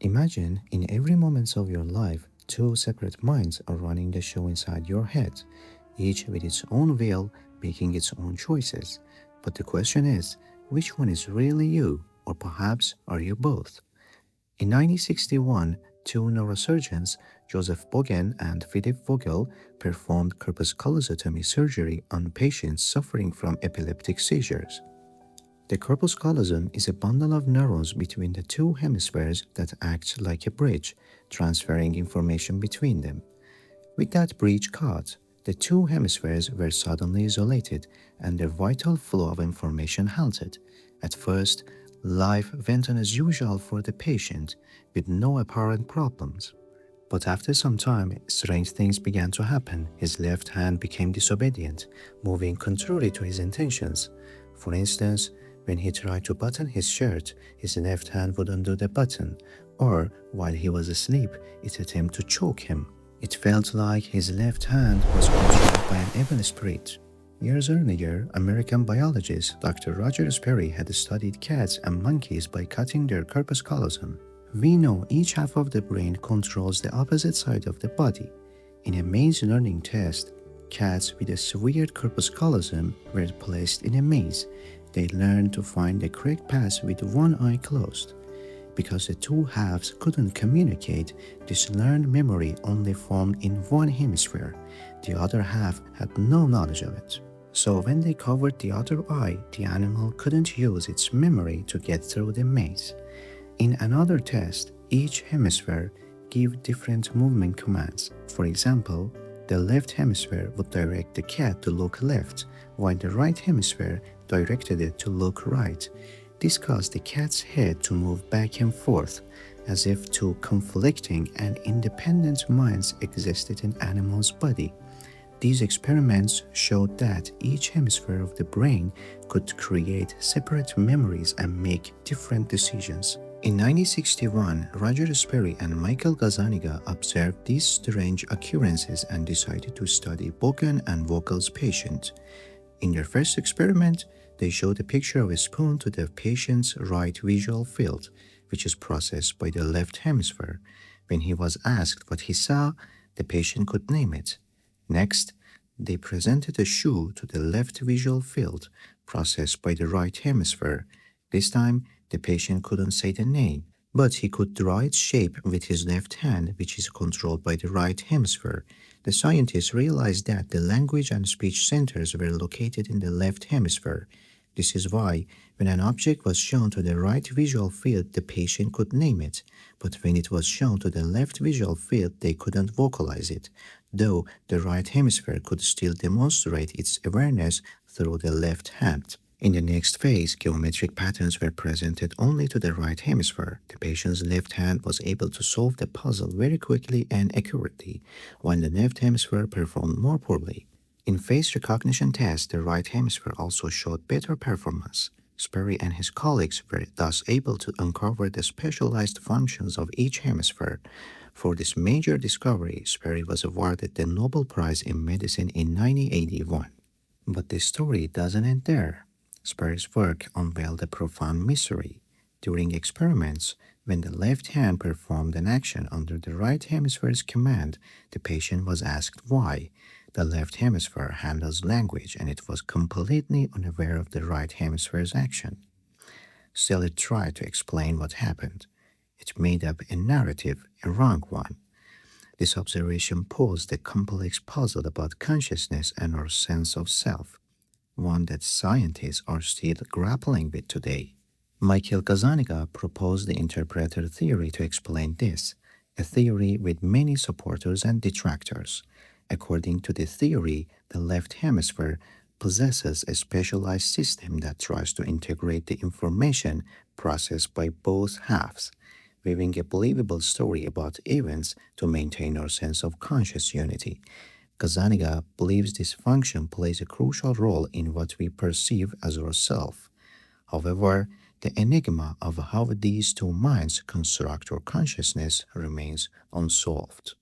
Imagine in every moment of your life, two separate minds are running the show inside your head, each with its own will, making its own choices. But the question is, which one is really you? Or perhaps are you both? In 1961, two neurosurgeons, Joseph Bogen and Philip Vogel, performed corpus surgery on patients suffering from epileptic seizures. The corpus callosum is a bundle of neurons between the two hemispheres that acts like a bridge, transferring information between them. With that bridge cut, the two hemispheres were suddenly isolated and their vital flow of information halted. At first, life went on as usual for the patient, with no apparent problems. But after some time, strange things began to happen. His left hand became disobedient, moving contrary to his intentions. For instance, when he tried to button his shirt, his left hand would undo the button, or while he was asleep, it attempted to choke him. It felt like his left hand was controlled by an evil spirit. Years earlier, American biologist Dr. Roger Sperry had studied cats and monkeys by cutting their corpus callosum. We know each half of the brain controls the opposite side of the body. In a maze learning test, cats with a severe corpus callosum were placed in a maze. They learned to find the correct path with one eye closed. Because the two halves couldn't communicate, this learned memory only formed in one hemisphere. The other half had no knowledge of it. So when they covered the other eye, the animal couldn't use its memory to get through the maze. In another test, each hemisphere gave different movement commands. For example, the left hemisphere would direct the cat to look left, while the right hemisphere directed it to look right. This caused the cat's head to move back and forth, as if two conflicting and independent minds existed in animal's body. These experiments showed that each hemisphere of the brain could create separate memories and make different decisions. In 1961, Roger Sperry and Michael Gazzaniga observed these strange occurrences and decided to study Bogen and Vogel's patient. In their first experiment, they showed a picture of a spoon to the patient's right visual field, which is processed by the left hemisphere. When he was asked what he saw, the patient could name it. Next, they presented a shoe to the left visual field, processed by the right hemisphere. This time, the patient couldn't say the name, but he could draw its shape with his left hand, which is controlled by the right hemisphere. The scientists realized that the language and speech centers were located in the left hemisphere. This is why, when an object was shown to the right visual field, the patient could name it, but when it was shown to the left visual field, they couldn't vocalize it, though the right hemisphere could still demonstrate its awareness through the left hand. In the next phase, geometric patterns were presented only to the right hemisphere. The patient's left hand was able to solve the puzzle very quickly and accurately, while the left hemisphere performed more poorly. In face recognition tests, the right hemisphere also showed better performance. Sperry and his colleagues were thus able to uncover the specialized functions of each hemisphere. For this major discovery, Sperry was awarded the Nobel Prize in Medicine in 1981. But the story doesn't end there. Sperry's work unveiled a profound mystery. During experiments, when the left hand performed an action under the right hemisphere's command, the patient was asked why. The left hemisphere handles language and it was completely unaware of the right hemisphere's action. Still, it tried to explain what happened. It made up a narrative, a wrong one. This observation posed a complex puzzle about consciousness and our sense of self, one that scientists are still grappling with today. Michael Gazzaniga proposed the interpreter theory to explain this, a theory with many supporters and detractors. According to the theory, the left hemisphere possesses a specialized system that tries to integrate the information processed by both halves, weaving a believable story about events to maintain our sense of conscious unity. Gazzaniga believes this function plays a crucial role in what we perceive as ourself. However, the enigma of how these two minds construct our consciousness remains unsolved.